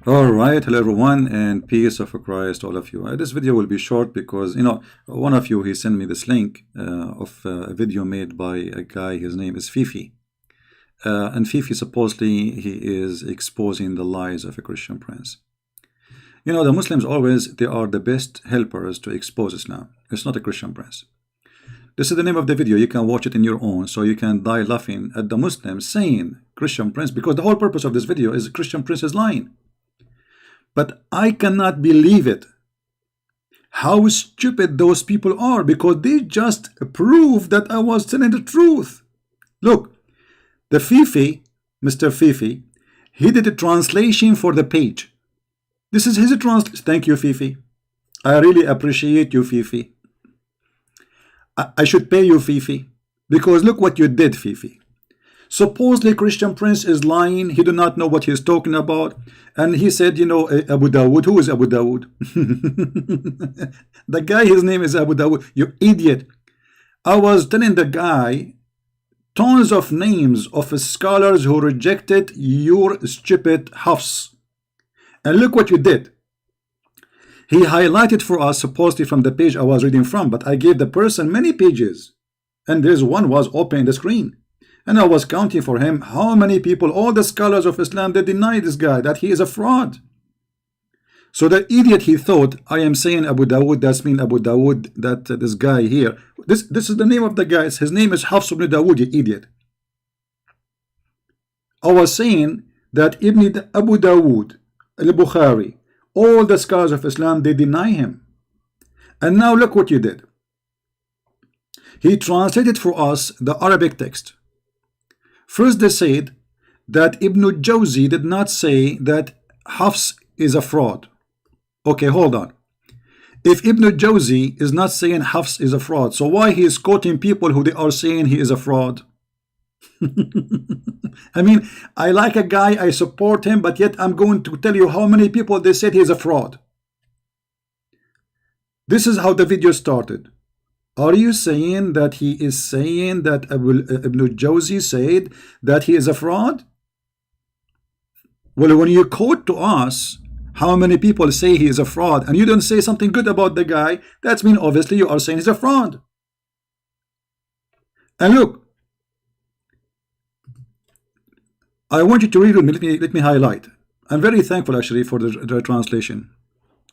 All right, hello everyone, and peace of Christ, all of you. This video will be short because one of you he sent me this link of a video made by a guy. His name is Fifi, and Fifi supposedly he is exposing the lies of a Christian prince. You know, the Muslims always they are the best helpers to expose Islam. It's not a Christian prince. This is the name of the video. You can watch it in your own, so you can die laughing at the Muslims saying Christian prince, because the whole purpose of this video is Christian prince is lying. But I cannot believe it, how stupid those people are, because they just proved that I was telling the truth. Look, the Fifi, Mr. Fifi, he did a translation for the page. This is his translation. Thank you, Fifi. I really appreciate you, Fifi. I should pay you, Fifi, because look what you did, Fifi. Supposedly Christian prince is lying. He do not know what he's talking about. And he said, you know, Abu Dawood. Who is Abu Dawood? The guy, his name is Abu Dawood. You idiot. I was telling the guy tons of names of scholars who rejected your stupid Hafs. And look what you did. He highlighted for us supposedly from the page I was reading from, but I gave the person many pages. And there's one was open the screen. And I was counting for him how many people, all the scholars of Islam, they deny this guy, that he is a fraud. So the idiot, he thought I am saying Abu Dawood, that's mean Abu Dawood, that this guy here. This is the name of the guy. His name is Hafs ibn Dawood, you idiot. I was saying that Abu Dawood, al-Bukhari, all the scholars of Islam, they deny him. And now look what you did. He translated for us the Arabic text. First they said that Ibn Jawzi did not say that Hafs is a fraud. Okay, hold on. If Ibn Jawzi is not saying Hafs is a fraud, so why he is quoting people who they are saying he is a fraud? I mean, I like a guy, I support him, but yet I'm going to tell you how many people they said he is a fraud. This is how the video started. Are you saying that he is saying that Ibn Jawzi said that he is a fraud? Well, when you quote to us how many people say he is a fraud and you don't say something good about the guy, that's mean obviously you are saying he's a fraud. And look, I want you to read with me. Let me highlight. I'm very thankful actually for the translation.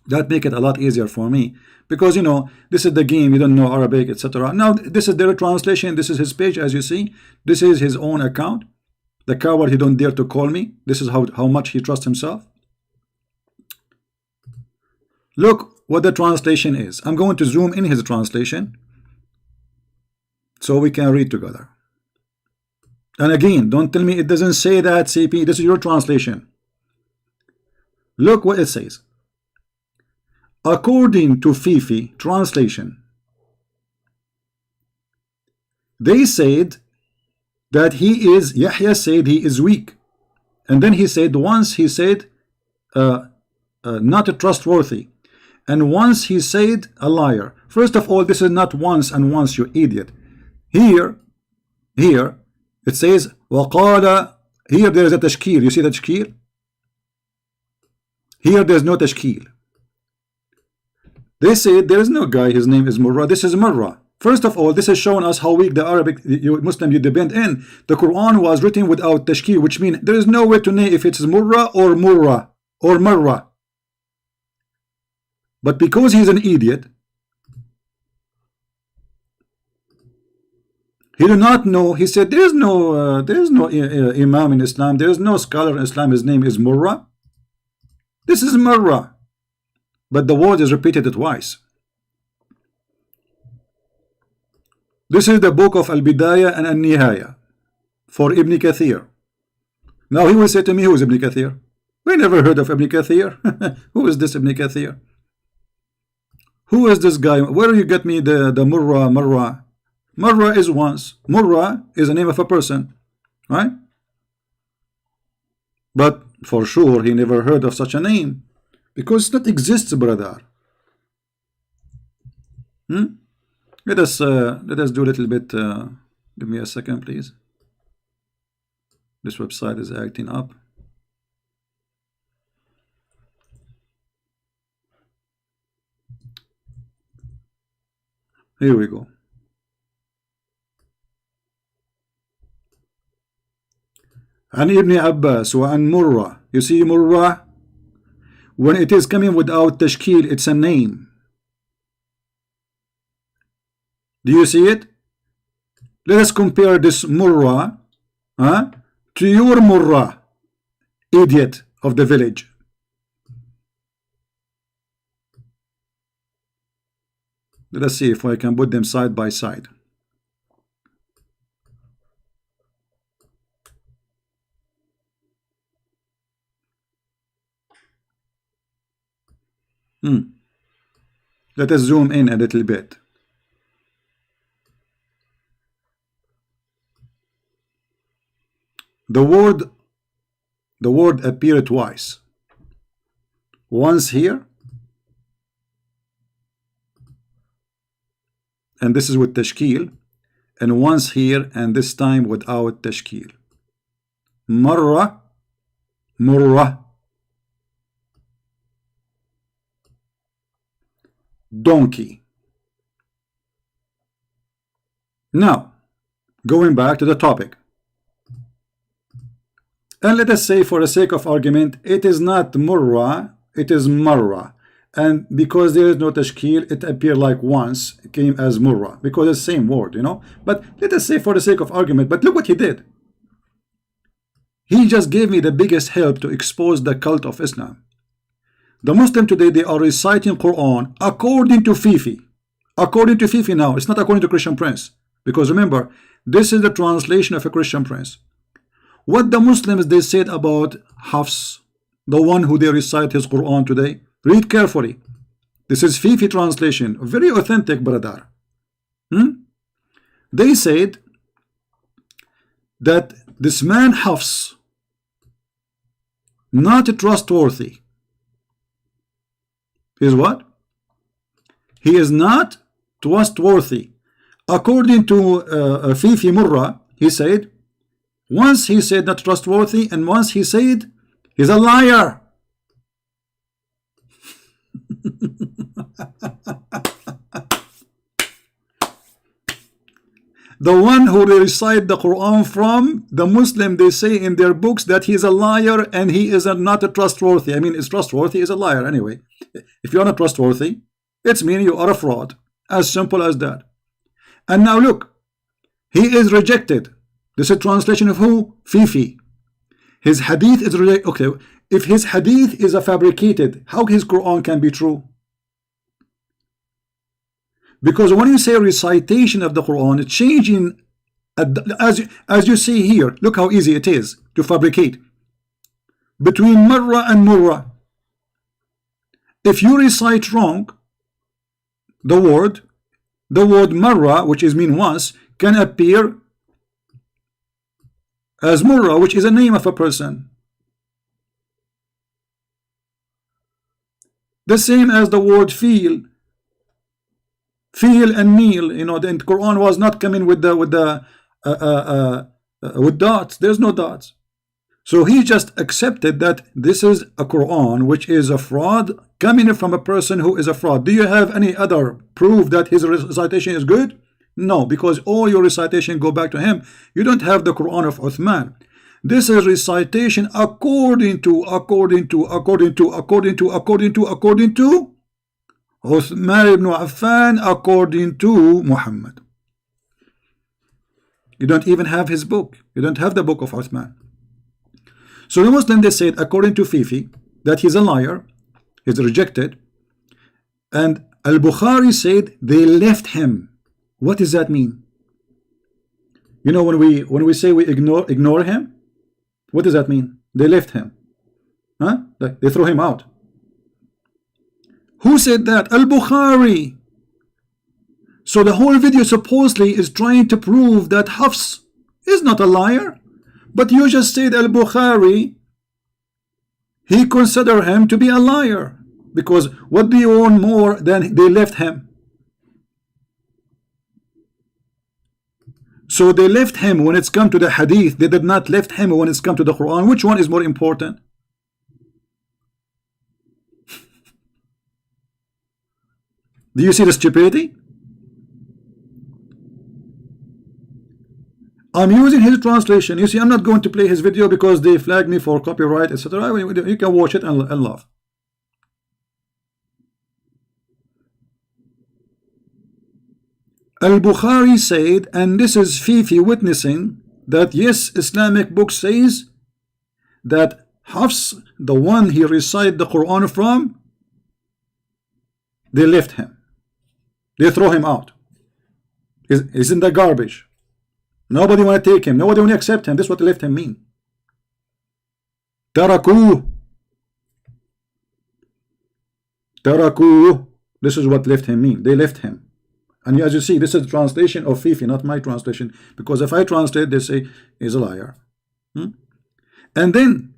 That make it a lot easier for me, because you know this is the game, you don't know Arabic, etc. Now this is their translation. This is his page, as you see. This is his own account. The coward, he don't dare to call me. This is how much he trusts himself. Look what the translation is. I'm going to zoom in his translation so we can read together. And again, don't tell me it doesn't say that, CP. This is your translation. Look what it says. According to Fifi translation, they said that he is, Yahya said he is weak. And then he said, once he said not trustworthy. And once he said a liar. First of all, this is not once and once, you idiot. Here, it says, وَقَالَ. Here there is a tashkil. You see the tashkil? Here there's no tashkil. They say there is no guy, his name is Murrah. This is Murrah. First of all, this is showing us how weak the Arabic Muslim you depend in. The Quran was written without tashkil, which means there is no way to know if it's Murrah or Murrah or Murrah. But because he's an idiot, he do not know. He said there is no Imam in Islam. There is no scholar in Islam. His name is Murrah. This is Murrah. But the word is repeated twice. This is the book of Al-Bidayah and Al-Nihaya for Ibn Kathir. Now he will say to me, who is Ibn Kathir? We never heard of Ibn Kathir. Who is this Ibn Kathir? Who is this guy? Where do you get me the Murrah? Murrah is once. Murrah is the name of a person, right? But for sure he never heard of such a name. Because that exists, brother. Let us do a little bit. Give me a second, please. This website is acting up. Here we go. عن ابن عباس وعن مرة. You see مرة, when it is coming without tashkil, it's a name. Do you see it? Let us compare this Murra to your Murra, idiot of the village. Let us see if I can put them side by side. Let us zoom in a little bit. The word appeared twice. Once here, and this is with tashkil, and once here, and this time without tashkil. Marra, murra. Donkey. Now, going back to the topic. And let us say, for the sake of argument, it is not murra, it is marra. And because there is no tashkil, it appeared like once, it came as murra, because it's the same word, you know. But let us say for the sake of argument, but look what he did. He just gave me the biggest help to expose the cult of Islam. The Muslim today, they are reciting Quran according to Fifi. According to Fifi now, it's not according to Christian Prince. Because remember, this is the translation of a Christian Prince. What the Muslims, they said about Hafs, the one who they recite his Quran today, read carefully. This is Fifi translation, very authentic, brother. They said that this man Hafs, not trustworthy. Is what? He is not trustworthy. According to Fifi Murra, he said, once he said not trustworthy, and once he said he's a liar. The one who they recite the Quran from, the Muslim, they say in their books that he is a liar and he is not a trustworthy. I mean, is trustworthy, is a liar anyway. If you are not trustworthy, it's meaning you are a fraud. As simple as that. And now look, he is rejected. This is a translation of who? Fifi. His hadith is rejected. Okay, if his hadith is a fabricated, how his Quran can be true? Because when you say recitation of the Quran, it's changing, as you see here. Look how easy it is to fabricate between marra and murra. If you recite wrong, the word marra, which is mean once, can appear as murra, which is a name of a person. The same as the word feel and meal, you know, the Quran was not coming with dots. There's no dots. So he just accepted that this is a Quran which is a fraud coming from a person who is a fraud. Do you have any other proof that his recitation is good? No, because all your recitation go back to him. You don't have the Quran of Uthman. This is recitation according to Uthman ibn Affan, according to Muhammad. You don't even have his book. You don't have the book of Uthman. So the Muslim, they said, according to Fifi, that he's a liar, he's rejected. And Al-Bukhari said they left him. What does that mean? You know, when we say we ignore him, what does that mean? They left him. Huh? They threw him out. Who said that? Al-Bukhari. So the whole video supposedly is trying to prove that Hafs is not a liar. But you just said Al-Bukhari, he considered him to be a liar. Because what do you want more than they left him? So they left him when it's come to the hadith. They did not left him when it's come to the Quran. Which one is more important? Do you see the stupidity? I'm using his translation. You see, I'm not going to play his video because they flag me for copyright, etc. You can watch it and laugh. Al-Bukhari said, and this is Fifi witnessing, that yes, Islamic book says that Hafs, the one he recited the Quran from, they left him. They throw him out. He's in the garbage. Nobody want to take him. Nobody want to accept him. This is what left him mean. Taraku. Taraku. This is what left him mean. They left him. And as you see, this is the translation of Fifi, not my translation. Because if I translate, they say he's a liar. And then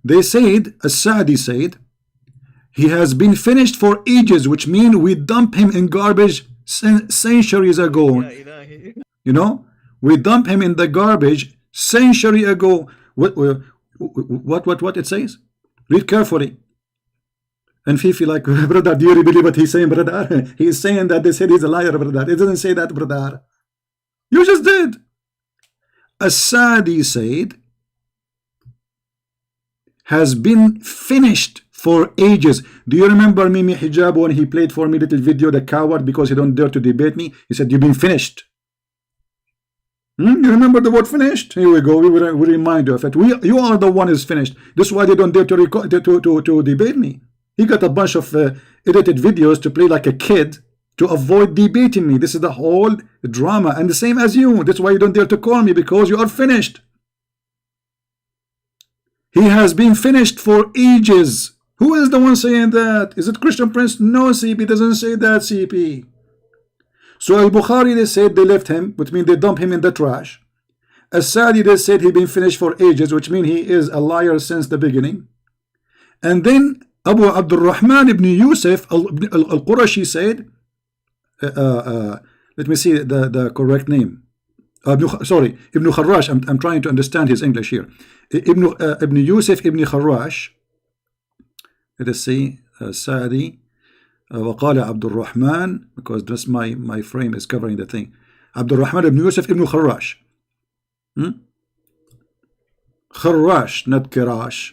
they said, As-Sa'di said, he has been finished for ages, which means we dump him in garbage centuries ago. You know, we dump him in the garbage century ago. What it says? Read carefully. And Fifi like, brother, do you really believe what he's saying, brother? He's saying that they said he's a liar, brother. It doesn't say that, brother. You just did. As-Sa'di said, has been finished for ages. Do you remember Mimi Hijab when he played for me little video, the coward, because he don't dare to debate me? He said, you've been finished. You remember the word finished? Here we go. We remind you of it. You are the one who's finished. This is why they don't dare to debate me. He got a bunch of edited videos to play like a kid to avoid debating me. This is the whole drama. And the same as you. That's why you don't dare to call me, because you are finished. He has been finished for ages. Who is the one saying that? Is it Christian Prince? No, CP doesn't say that, CP. So Al-Bukhari, they said they left him, which means they dumped him in the trash. As-Sa'di, they said he'd been finished for ages, which means he is a liar since the beginning. And then Abu Abdurrahman ibn Yusuf al-Qurashi said, let me see the correct name. Sorry, Ibn Kharrash. I'm trying to understand his English here. Ibn Yusuf ibn Kharrash. Let us see. Sa'di. وقال عبد الرحمن, because this my frame is covering the thing. Abdul Rahman ibn Yusuf ibn Kharrash. Kharrash, not Kirash.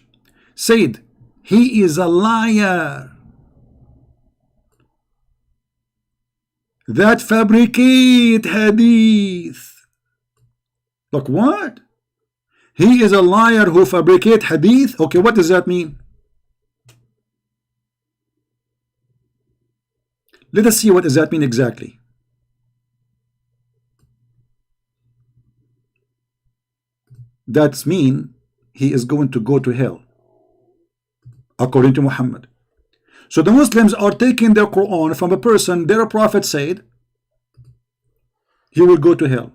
Said, he is a liar that fabricate hadith. Look, what? He is a liar who fabricate hadith. Okay, what does that mean? Let us see what does that mean exactly. That's mean he is going to go to hell, according to Muhammad. So the Muslims are taking their Quran from a person their prophet said he will go to hell.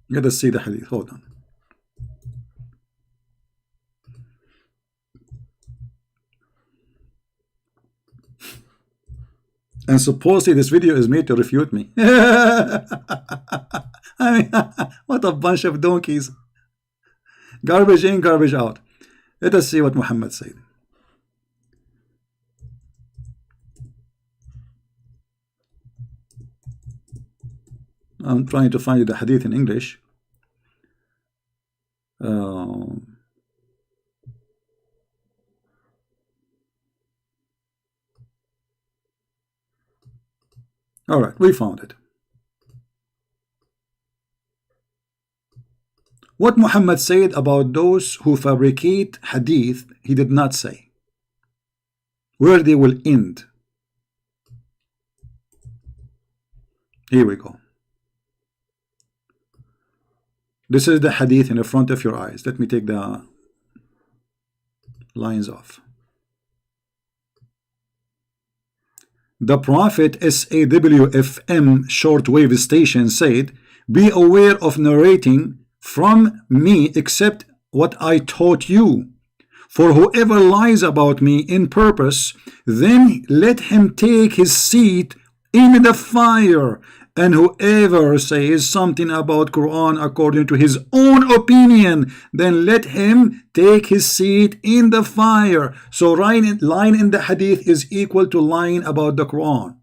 Let us see the hadith. Hold on. And supposedly this video is made to refute me. I mean, what a bunch of donkeys. Garbage in, garbage out. Let us see what Muhammad said. I'm trying to find the hadith in English. All right, we found it. What Muhammad said about those who fabricate hadith, he did not say where they will end. Here we go. This is the hadith in the front of your eyes. Let me take the lines off. The Prophet SAWFM shortwave station said, be aware of narrating from me except what I taught you. For whoever lies about me in purpose, then let him take his seat in the fire And whoever says something about Quran according to his own opinion, then let him take his seat in the fire. So lying in the hadith is equal to lying about the Quran.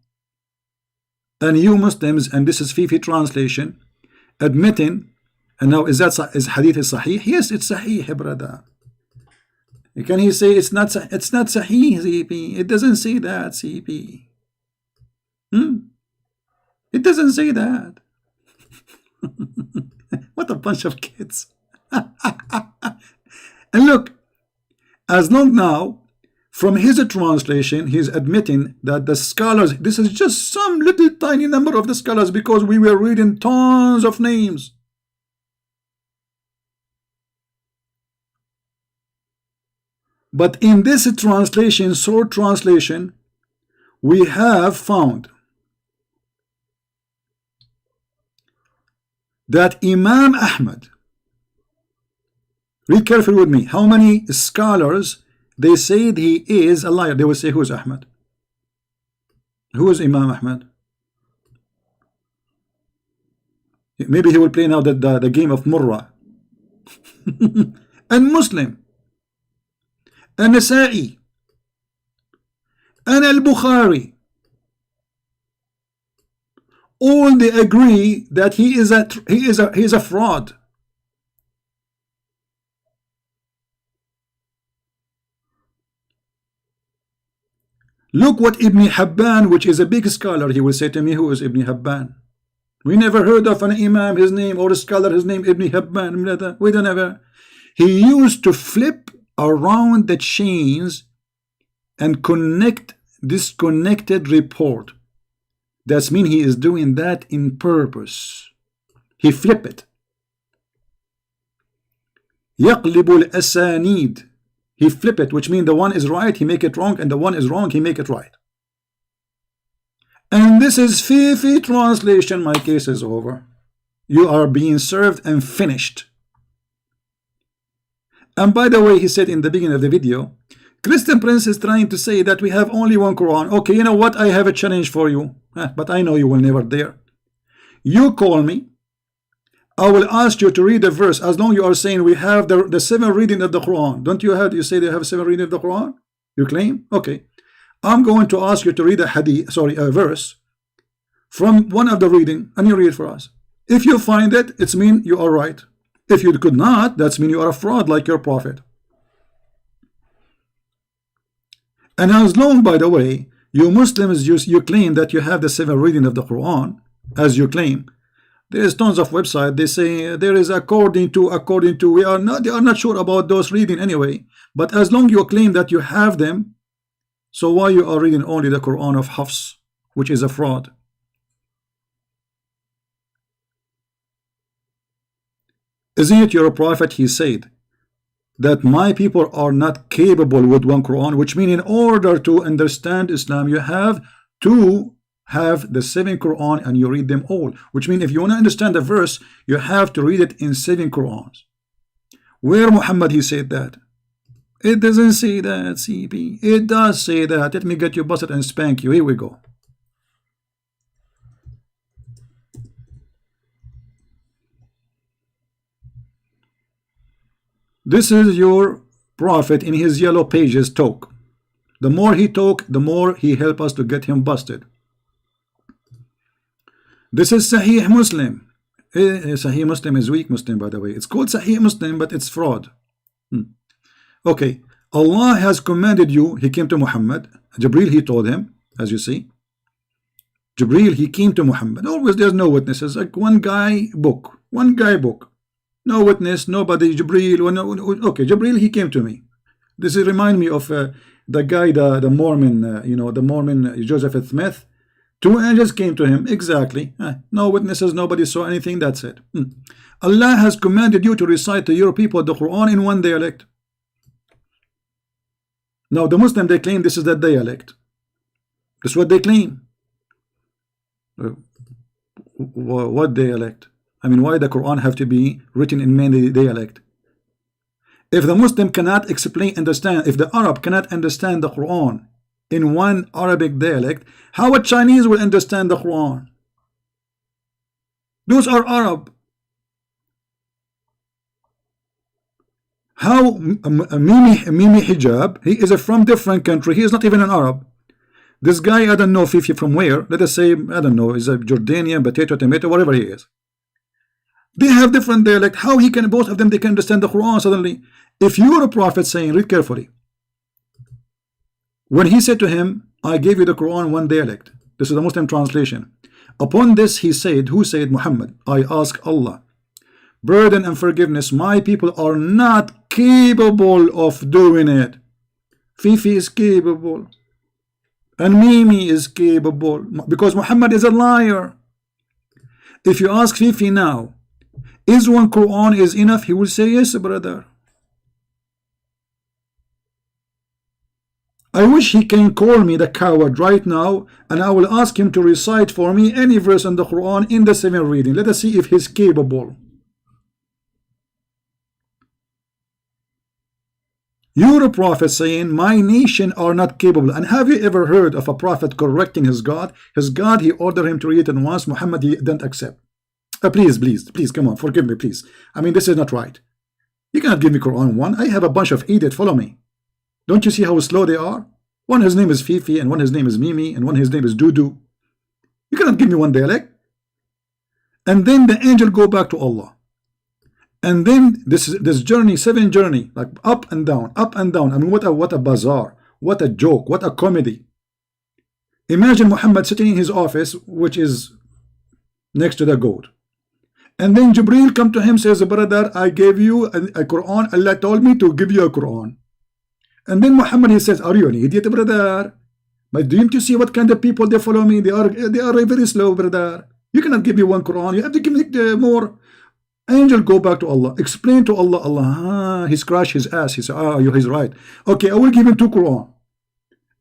And you Muslims, and this is Fifi translation, admitting, and now is hadith is sahih? Yes, it's sahih, brother. Can he say it's not sahih, CP? It doesn't say that, CP. It doesn't say that. What a bunch of kids. And look, as long now, from his translation, he's admitting that the scholars, this is just some little tiny number of the scholars, because we were reading tons of names. But in this translation, short translation, we have found that Imam Ahmad, read carefully with me, how many scholars they said he is a liar? They will say, who is Ahmad? Who is Imam Ahmad? Maybe he will play now the game of Murrah. And Muslim, and Nasa'i, and Al-Bukhari, all they agree that he is a fraud. Look what Ibn Habban, which is a big scholar, he will say to me, who is Ibn Habban? We never heard of an imam, his name, or a scholar, his name Ibn Habban. We don't ever. He used to flip around the chains and connect disconnected report. That's mean he is doing that in purpose. He flip it. يقلب الأسانيد. He flip it, which means the one is right, he make it wrong, and the one is wrong, he make it right. And this is Fifi translation. My case is over. You are being served and finished. And by the way, he said in the beginning of the video, Christian Prince is trying to say that we have only one Quran. Okay, you know what? I have a challenge for you. But I know you will never dare. You call me. I will ask you to read a verse. As long as you are saying we have the 7 reading of the Quran. Don't you have? You say they have 7 reading of the Quran? You claim? Okay. I'm going to ask you to read a hadith, a verse from one of the reading, and you read for us. If you find it, it's mean you are right. If you could not, that's mean you are a fraud like your prophet. And as long, by the way, you Muslims, you claim that you have the 7 reading of the Quran, as you claim. There is tons of website. They say there is according to. They are not sure about those reading anyway. But as long you claim that you have them, so why you are reading only the Quran of Hafs, which is a fraud? Isn't it your prophet? He said that my people are not capable with one Quran, which means in order to understand Islam, you have to have the 7 Quran and you read them all. Which means if you want to understand a verse, you have to read it in 7 Qurans. Where Muhammad he said that? It doesn't say that, CP. It does say that. Let me get you busted and spank you. Here we go. This is your prophet in his yellow pages talk. The more he talk, the more he help us to get him busted. This is Sahih Muslim. Sahih Muslim is weak Muslim, by the way. It's called Sahih Muslim, but it's fraud. Okay, Allah has commanded you. He came to Muhammad. Jibril, he told him, as you see. Jibril, he came to Muhammad. Always there's no witnesses. Like one guy book. No witness, nobody. Jibril. Okay, Jibril, he came to me. This is remind me of the guy, the Mormon, the Mormon Joseph Smith. 2 angels came to him. Exactly. No witnesses, nobody saw anything. That's it. Allah has commanded you to recite to your people the Quran in one dialect. Now the Muslim, they claim this is the dialect. This is what they claim. What dialect? I mean, why the Quran have to be written in many dialect? If the Muslim cannot understand, if the Arab cannot understand the Quran in one Arabic dialect, how a Chinese will understand the Quran? Those are Arab. How Mimi Hijab, he is from different country, he is not even an Arab. This guy, I don't know Fifi from where, let us say, I don't know, is a Jordanian, potato, tomato, whatever he is. They have different dialect. How he can, both of them, they can understand the Quran suddenly? If you are a prophet saying, read carefully, when he said to him, I gave you the Quran one dialect, this is the Muslim translation. Upon this he said, who said? Muhammad, I ask Allah burden and forgiveness, my people are not capable of doing it. Fifi is capable and Mimi is capable, because Muhammad is a liar. If you ask Fifi now, is one Quran is enough, he will say yes, brother. I wish he can call me the coward right now, and I will ask him to recite for me any verse in the Quran in the 7th reading. Let us see if he's capable. You're a prophet saying my nation are not capable. And have you ever heard of a prophet correcting his God? His God, he ordered him to read it once. Muhammad, he didn't accept. Please, come on, forgive me, please. I mean, this is not right. You cannot give me Quran 1. I have a bunch of idiots follow me. Don't you see how slow they are? One his name is Fifi, and one his name is Mimi, and one his name is Dudu. You cannot give me one dialect. And then the angel go back to Allah. And then this journey, 7 journey, like up and down, up and down. I mean, what a bazaar, what a joke, what a comedy. Imagine Muhammad sitting in his office, which is next to the goat. And then Jibreel come to him, says, brother, I gave you a Quran. Allah told me to give you a Quran. And then Muhammad, he says, are you an idiot, brother? But didn't you see what kind of people they follow me? They are very slow, brother. You cannot give me one Quran. You have to give me more. Angel go back to Allah, explain to Allah. Allah, he scratched his ass. He said, he's right. Okay, I will give him 2 Quran.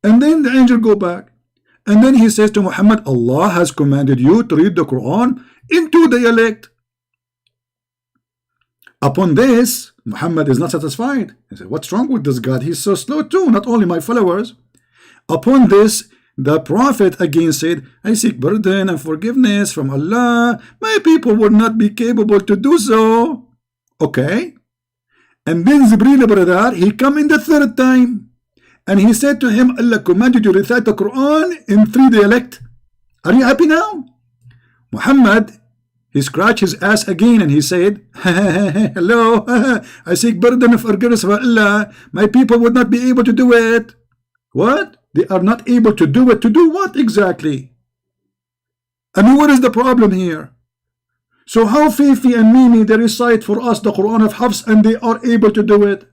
And then the angel go back. And then he says to Muhammad, Allah has commanded you to read the Quran in 2 dialect. Upon this, Muhammad is not satisfied. He said, what's wrong with this God? He's so slow too, not only my followers. Upon this, the Prophet again said, I seek pardon and forgiveness from Allah. My people would not be capable to do so. Okay. And then Jibreel, brother, he come in the 3rd time. And he said to him, Allah commanded you to recite the Quran in 3 dialect. Are you happy now? Muhammad, he scratched his ass again and he said, hello, I seek pardon and forgiveness from Allah. My people would not be able to do it. What? They are not able to do it. To do what exactly? I mean, what is the problem here? So how Fifi and Mimi, they recite for us the Quran of Hafs and they are able to do it?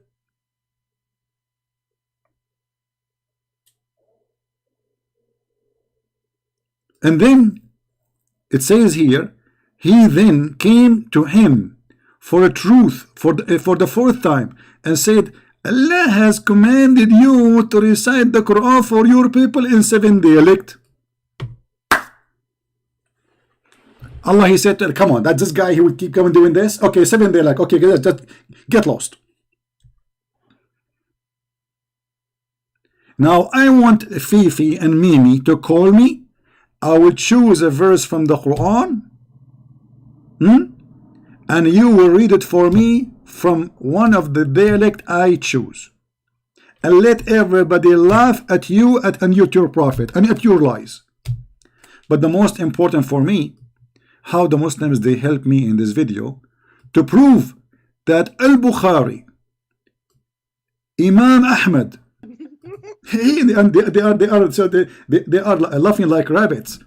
And then it says here, he then came to him for a truth for the 4th time and said, Allah has commanded you to recite the Quran for your people in 7 dialect. Allah, he said, come on, that's this guy, he would keep going doing this. Okay, 7 dialect. Okay, just get lost. Now I want Fifi and Mimi to call me. I will choose a verse from the Quran, and you will read it for me from one of the dialect I choose, and let everybody laugh at you and at your prophet and at your lies. But the most important for me, how the Muslims, they help me in this video to prove that Al-Bukhari, Imam Ahmad, they are laughing like rabbits.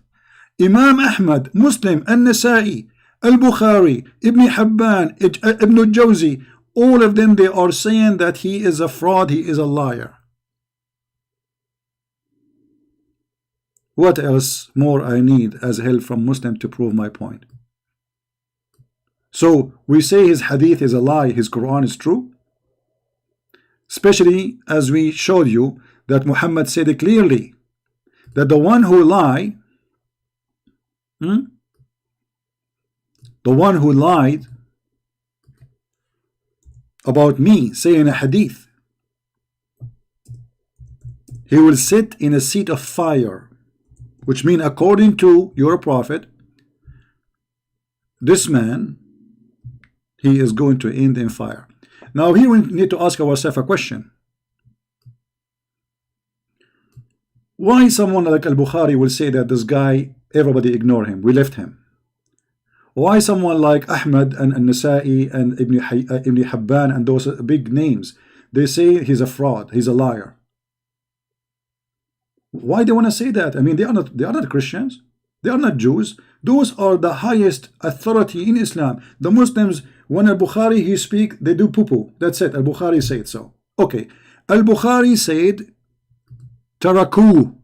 Imam Ahmad, Muslim, An-Nasa'i, Al-Bukhari, Ibn Hibban, Ibn al-Jawzi, all of them, they are saying that he is a fraud, he is a liar. What else more I need as help from Muslim to prove my point? So we say his hadith is a lie, his Quran is true? Especially as we showed you that Muhammad said it clearly, that the one who lied, the one who lied about me saying a hadith, he will sit in a seat of fire, which means according to your prophet, this man, he is going to end in fire. Now here we need to ask ourselves a question. Why someone like Al-Bukhari will say that this guy, everybody ignore him, we left him? Why someone like Ahmad and An-Nasa'i and Ibn Habban and those big names, they say he's a fraud, he's a liar? Why they want to say that? I mean, they are not Christians, they are not Jews. Those are the highest authority in Islam. The Muslims, when Al-Bukhari he speak, they do poo-poo. That's it. Al-Bukhari said so. Okay. Al-Bukhari said Taraku.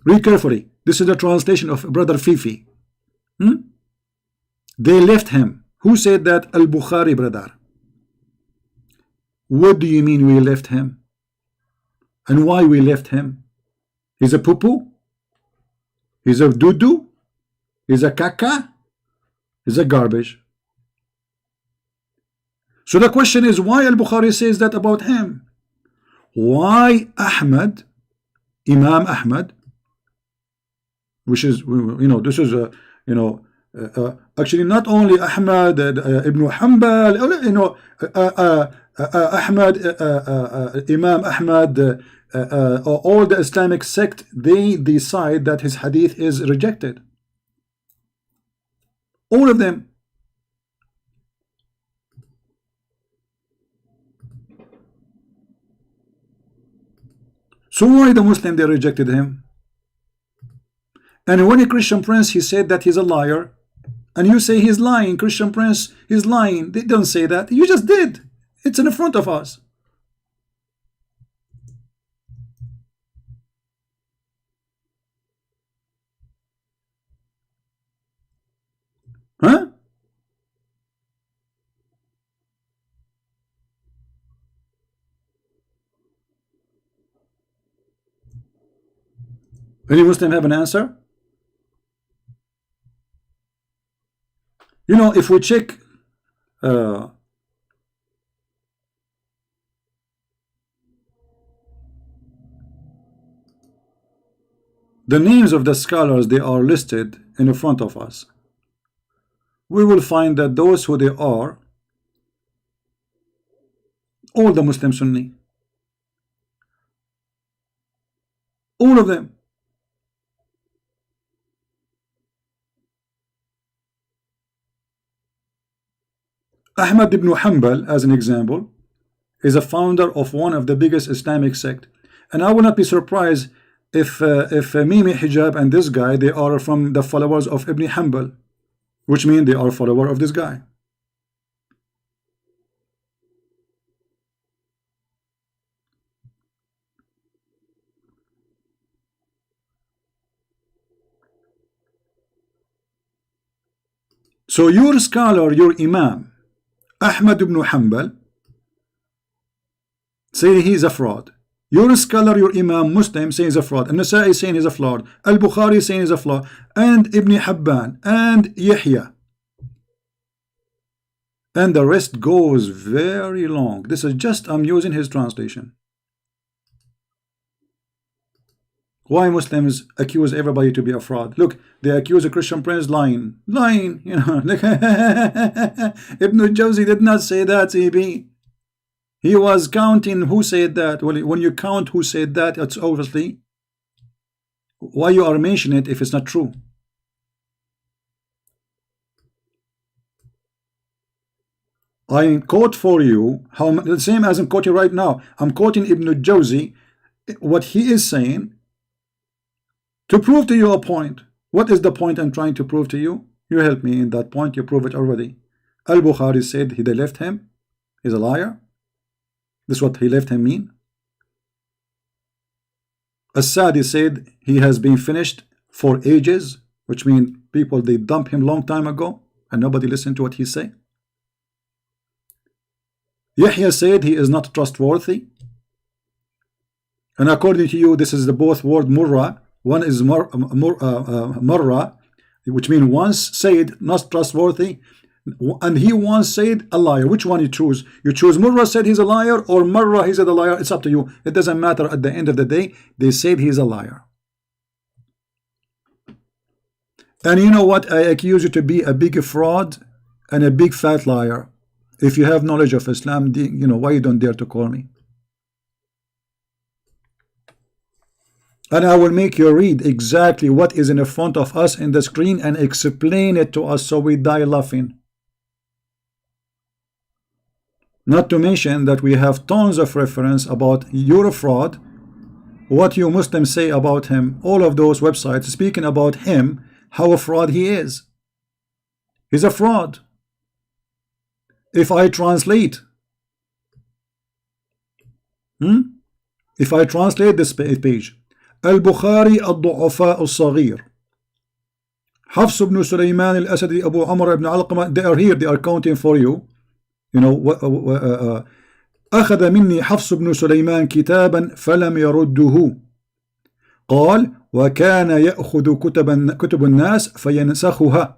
Read carefully. This is the translation of Brother Fifi. They left him. Who said that? Al-Bukhari, brother. What do you mean we left him? And why we left him? He's a poo-poo? He's a doo-doo? He's a caca? He's a garbage. So the question is, why Al-Bukhari says that about him? Why Ahmad, Imam Ahmad, which is, this is actually not only Ahmad, Ibn Hanbal, Ahmad, Imam Ahmad, all the Islamic sect, they decide that his hadith is rejected. All of them. So why the Muslim, they rejected him? And when a Christian prince, he said that he's a liar, and you say he's lying, Christian prince, he's lying. They don't say that. You just did. It's in front of us. Huh? Any Muslim have an answer? If we check the names of the scholars, they are listed in front of us. We will find that those who they are, all the Muslim Sunni, all of them. Ahmad ibn Hanbal, as an example, is a founder of one of the biggest Islamic sect, and I will not be surprised if Mimi Hijab and this guy, they are from the followers of Ibn Hanbal, which means they are follower of this guy. So your scholar, your Imam Ahmad ibn Hanbal, say he's a fraud. Your scholar, your Imam Muslim, saying he's a fraud. An-Nasa'i saying he's a fraud. Al-Bukhari saying he's a fraud. And Ibn Habban and Yahya. And the rest goes very long. This is just, I'm using his translation. Why Muslims accuse everybody to be a fraud? Look, they accuse a Christian prince lying. Lying, Ibn Jawzi did not say that, CB. He was counting who said that. Well, when you count who said that, it's obviously why you are mentioning it if it's not true. I quote for you, the same as I'm quoting right now. I'm quoting Ibn Jawzi, what he is saying, to prove to you a point. What is the point I'm trying to prove to you? You help me in that point. You prove it already. Al-Bukhari said they left him. He's a liar. This is what he left him mean. As-Sadi said he has been finished for ages, which means people, they dump him long time ago and nobody listened to what he said. Yahya said he is not trustworthy. And according to you, this is the both word murra. One is marra, which means once said not trustworthy, and he once said a liar. Which one you choose? You choose Murra said he's a liar, or Marra he said a liar. It's up to you. It doesn't matter. At the end of the day, they said he's a liar. And you know what? I accuse you to be a big fraud and a big fat liar. If you have knowledge of Islam, you know, why you don't dare to call me? And I will make you read exactly what is in front of us in the screen and explain it to us so we die laughing. Not to mention that we have tons of reference about your fraud, what you Muslims say about him, all of those websites speaking about him, how a fraud he is. He's a fraud. If I translate, if I translate this page, البخاري الضعفاء الصغير حفص بن سليمان الأسدي أبو عمر بن علقمة, they are here, they are counting for you. You know, أخذ مني حفص بن سليمان كتابا فلم يرده قال وكان يأخذ كتب الناس فينسخها.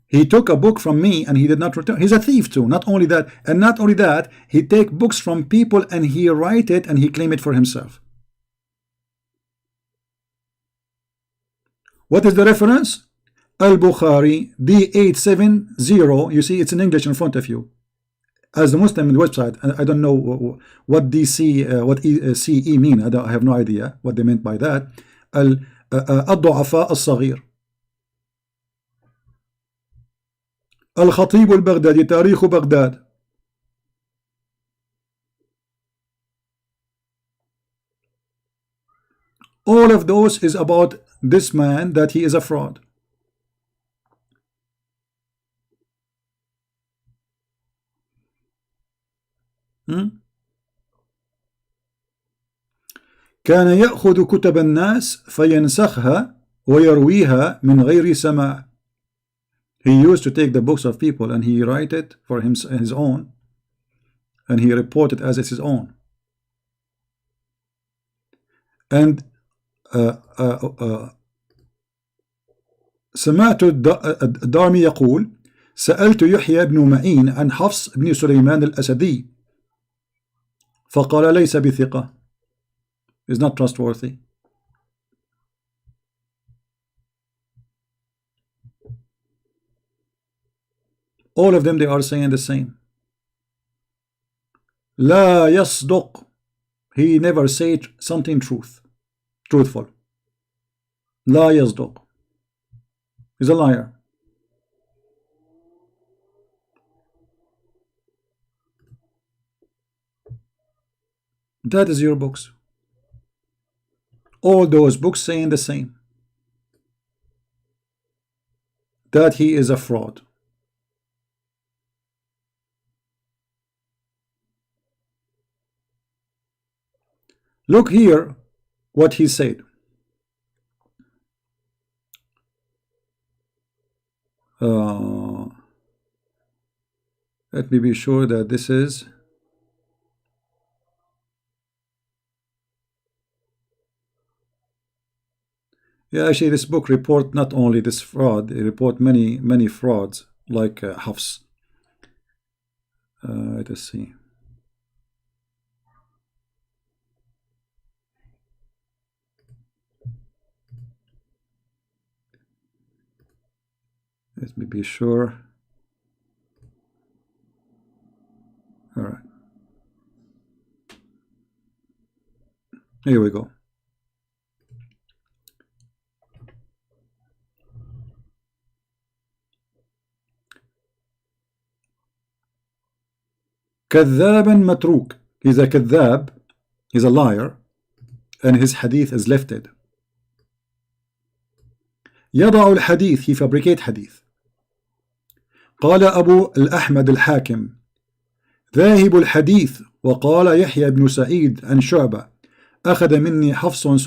He took a book from me and he did not return. He's a thief too. Not only that, and not only that, he take books from people and he write it and he claim it for himself. What is the reference? Al-Bukhari D870. You see, it's in English in front of you. As the Muslim website, I don't know what DC, what CE mean. I have no idea what they meant by that. Al-Du'afa al-Saghir. Al-Khatib al-Baghdadi, Tarikh Baghdad. All of those is about this man, that he is a fraud. كان يأخذ كتب الناس فينسخها ويرويها من غير سماع. He used to take the books of people and he write it for his own, and he report it as it's his own. And سمعت الدارمي يقول سألت يحيى بن معين عن حفص بن سليمان الأسدي فقال ليس بثقة. Is not trustworthy. All of them, they are saying the same. لا يصدق. He never said something truthful. لا يصدق. He's a liar. That is your books. All those books saying the same, that he is a fraud. Look here what he said. Let me be sure that this is actually this book report not only this fraud, it report many frauds like Hafs. Let us see. Let me be sure. All right. Here we go. كذاب متروك. He's a كذاب, he's a liar, and his hadith is lifted. يضع الحديث, he fabricate hadith. قال أبو الأحمد الحاكم ذاهب الحديث. وقال يحيى بن سعيد عن شعبة أخذ مني حفص بن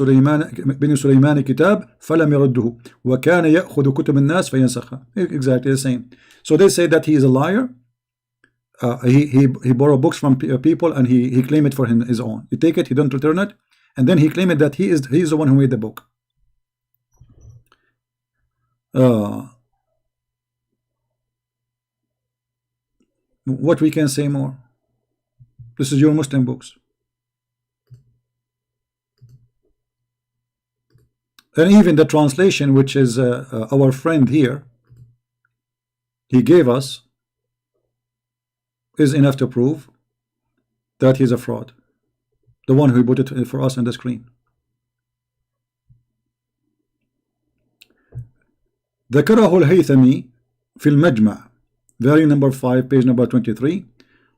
سليمان كتاب فلم يرده وكان يأخذ كتب الناس فينسخها. Exactly the same. So they say that he is a liar. He borrowed books from people and he claimed it for his own. He take it, he don't return it, and then he claimed that he is the one who made the book. What we can say more? This is your Muslim books. And even the translation, which is our friend here, he gave us, is enough to prove that he's a fraud. The one who put it for us on the screen. ذكره الهيثمي في المجمع volume number 5 page number 23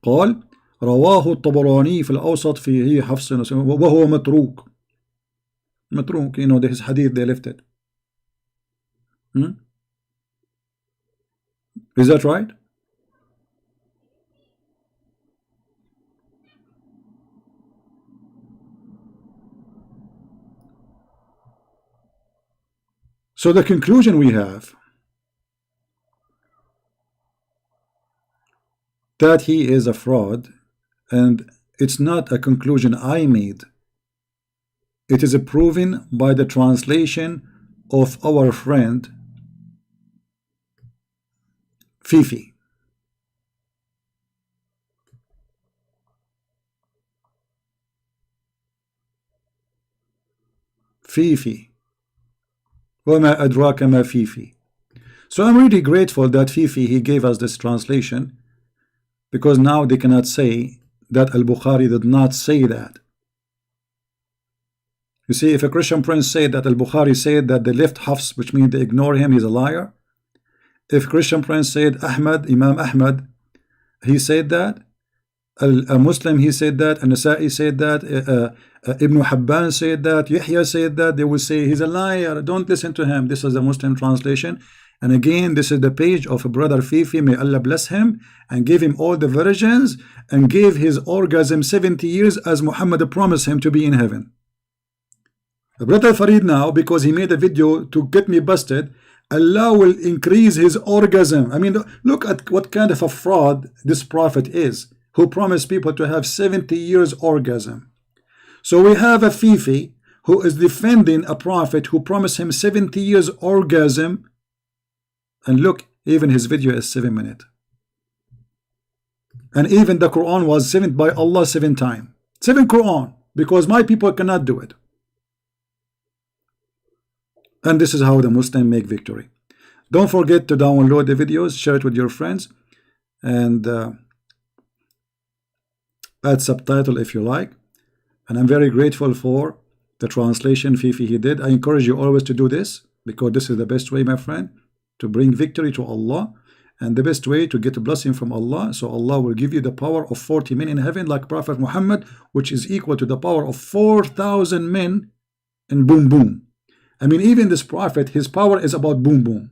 قال رواه الطبراني في الأوسط فيه حفص وهو متروك. متروك, you know, his hadith, they left it. Is that right? So the conclusion we have that he is a fraud, and it's not a conclusion I made. It is proven by the translation of our friend Fifi. Fifi. وَمَا أَدْرَاكَ مَا فِيفِي. So I'm really grateful that Fifi, he gave us this translation, because now they cannot say that Al-Bukhari did not say that. You see, if a Christian prince said that Al-Bukhari said that they left Hafs, which means they ignore him, he's a liar. If Christian prince said Imam Ahmad, he said that, a Muslim, he said that, and Nasa'i said that, Ibn Habban said that, Yahya said that, they will say he's a liar, don't listen to him. This is the Muslim translation. And again, this is the page of brother Fifi, may Allah bless him, and give him all the versions, and gave his orgasm 70 years as Muhammad promised him to be in heaven. Brother Farid now, because he made a video to get me busted, Allah will increase his orgasm. I mean, look at what kind of a fraud this prophet is, who promised people to have 70 years orgasm. So we have a Fifi who is defending a prophet who promised him 70 years orgasm, and look, even his video is 7 minutes. And even the Quran was sent by Allah 7 times. 7 Quran, because my people cannot do it. And this is how the Muslim make victory. Don't forget to download the videos, share it with your friends, and add subtitle if you like. And I'm very grateful for the translation Fifi he did. I encourage you always to do this, because this is the best way, my friend, to bring victory to Allah, and the best way to get a blessing from Allah. So Allah will give you the power of 40 men in heaven like Prophet Muhammad, which is equal to the power of 4,000 men in boom boom. I mean, even this prophet, his power is about boom boom.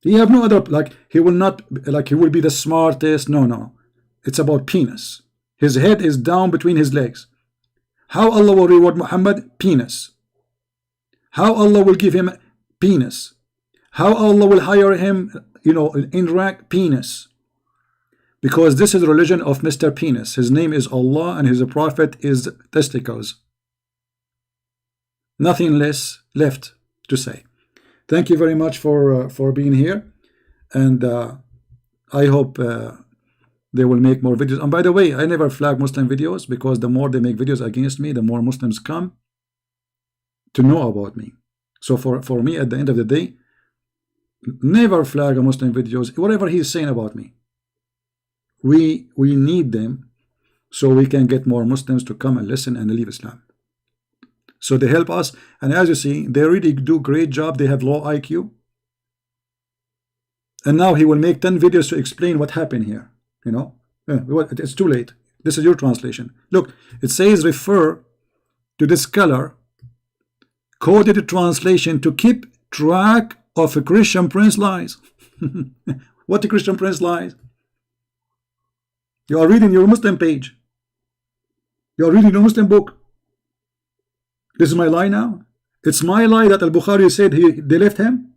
He have no other, like, he will not, like, he will be the smartest. No. It's about penis. His head is down between his legs. How Allah will reward Muhammad? Penis. How Allah will give him? Penis. How Allah will hire him, you know, in rank? Penis. Because this is the religion of Mr. Penis. His name is Allah, and his prophet is testicles. Nothing less left to say. Thank you very much for being here, and I hope they will make more videos. And by the way, I never flag Muslim videos, because the more they make videos against me, the more Muslims come to know about me. So for me, at the end of the day, never flag a Muslim videos, whatever he's saying about me. We need them so we can get more Muslims to come and listen and leave Islam. So they help us, and as you see, they really do great job. They have low IQ, and now he will make 10 videos to explain what happened here. You know, it's too late. This is your translation. Look, it says refer to the scholar coded translation to keep track of a Christian prince lies. What the Christian prince lies? You are reading your Muslim page. You are reading your Muslim book. This is my lie now. It's my lie that Al-Bukhari said they left him.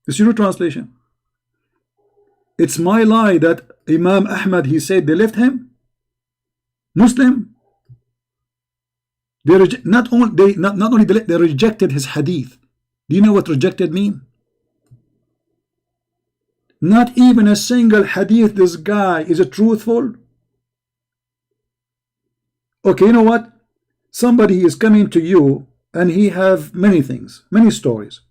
It's your translation. It's my lie that Imam Ahmad, he said they left him. Muslim. They not only they rejected his hadith. Do you know what rejected mean? Not even a single hadith. This guy is a truthful. Okay, you know what? Somebody is coming to you and he have many things, many stories.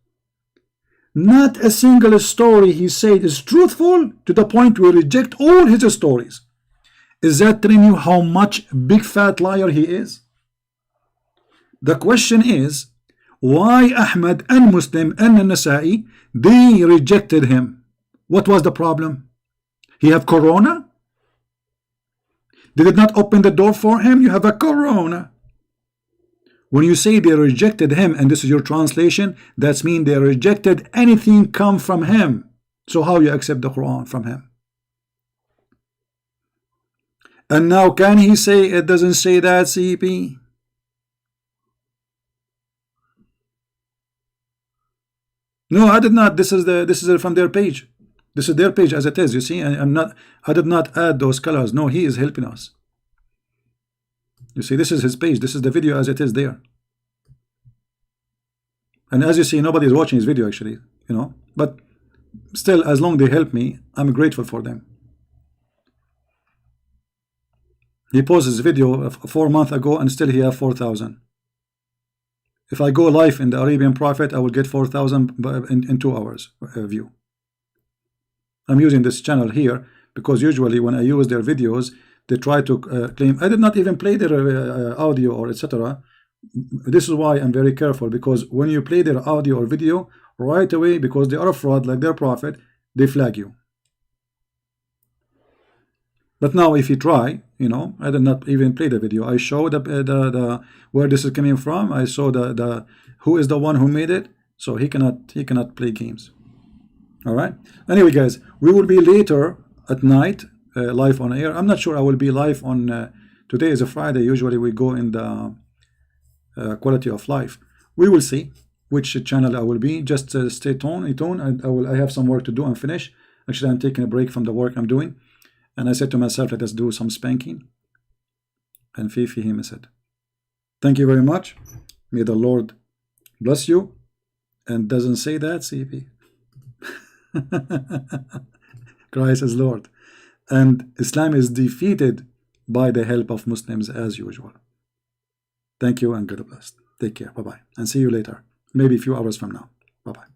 Not a single story he said is truthful to the point we reject all his stories. Is that telling you how much big fat liar he is? The question is, why Ahmad and Muslim and Nasa'i, they rejected him? What was the problem? He have corona? They did not open the door for him. You have a corona. When you say they rejected him, and this is your translation, that's mean they rejected anything come from him. So how you accept the Quran from him? And now can he say it doesn't say that, CP? No, I did not. This is from their page. This is their page as it is. You see, I did not add those colors. No, he is helping us. You see, this is his page. This is the video as it is there. And as you see, nobody is watching his video actually, you know. But still, as long as they help me, I'm grateful for them. He posted his video 4 months ago and still he have 4,000. If I go live in the Arabian Prophet, I will get 4,000 in 2 hours view. I'm using this channel here because usually when I use their videos, they try to claim I did not even play their audio or etc. This is why I'm very careful, because when you play their audio or video right away, because they are a fraud like their prophet, they flag you. But now if you try, you know, I did not even play the video. I show the where this is coming from. I saw the who is the one who made it, so he cannot play games. All right. Anyway, guys, we will be later at night live on air. I'm not sure I will be live on today is a Friday. Usually we go in the quality of life. We will see which channel I will be. Just stay tuned. I have some work to do and finish. Actually, I'm taking a break from the work I'm doing. And I said to myself, let us do some spanking. And Fifi, he missed it. Thank you very much. May the Lord bless you. And doesn't say that, CP. Christ is Lord. And Islam is defeated by the help of Muslims as usual. Thank you and God bless. Take care. Bye-bye. And see you later. Maybe a few hours from now. Bye-bye.